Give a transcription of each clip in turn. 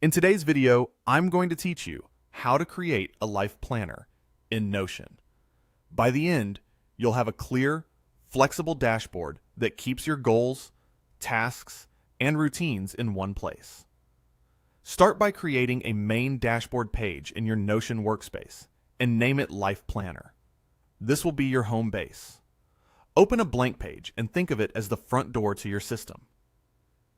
In today's video, I'm going to teach you how to create a life planner in Notion. By the end, you'll have a clear, flexible dashboard that keeps your goals, tasks, and routines in one place. Start by creating a main dashboard page in your Notion workspace and name it Life Planner. This will be your home base. Open a blank page and think of it as the front door to your system.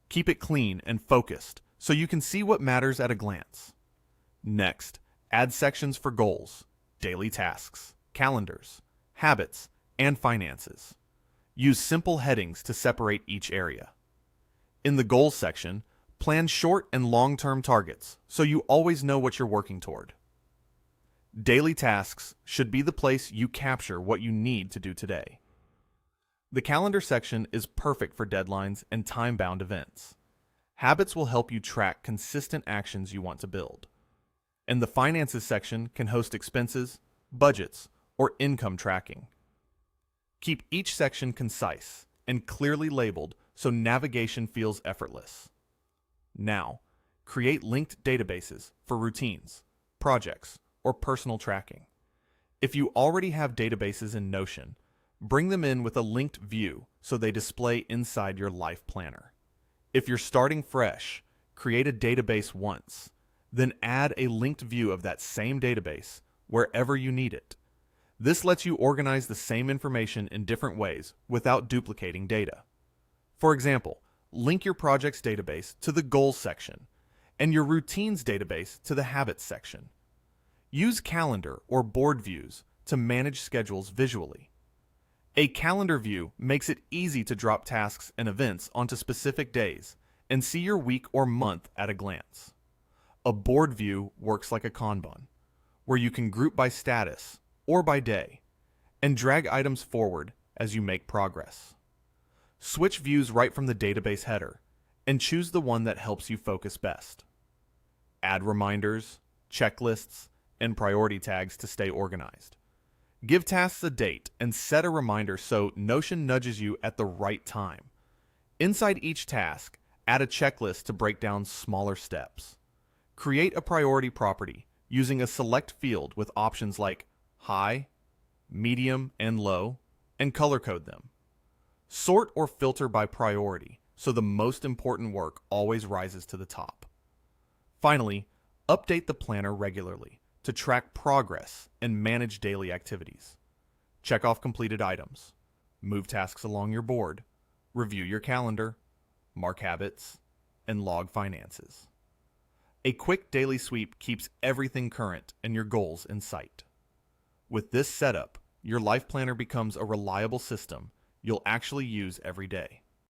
Keep it clean and focused so you can see what matters at a glance. Next, add sections for goals, daily tasks, calendars, habits, and finances. Use simple headings to separate each area. In the goals section, plan short and long-term targets so you always know what you're working toward. Daily tasks should be the place you capture what you need to do today. The calendar section is perfect for deadlines and time-bound events. Habits will help you track consistent actions you want to build. And the finances section can host expenses, budgets, or income tracking. Keep each section concise and clearly labeled so navigation feels effortless. Now, create linked databases for routines, projects, or personal tracking. If you already have databases in Notion, bring them in with a linked view so they display inside your life planner. If you're starting fresh, create a database once, then add a linked view of that same database wherever you need it. This lets you organize the same information in different ways without duplicating data. For example, link your projects database to the goals section and your routines database to the habits section. Use calendar or board views to manage schedules visually. A calendar view makes it easy to drop tasks and events onto specific days and see your week or month at a glance. A board view works like a Kanban, where you can group by status or by day and drag items forward as you make progress. Switch views right from the database header and choose the one that helps you focus best. Add reminders, checklists, and priority tags to stay organized. Give tasks a date and set a reminder so Notion nudges you at the right time. Inside each task, add a checklist to break down smaller steps. Create a priority property using a select field with options like high, medium, and low, and color code them. Sort or filter by priority so the most important work always rises to the top. Finally, update the planner regularly to track progress and manage daily activities. Check off completed items, move tasks along your board, review your calendar, mark habits, and log finances. A quick daily sweep keeps everything current and your goals in sight. With this setup, your life planner becomes a reliable system you'll actually use every day.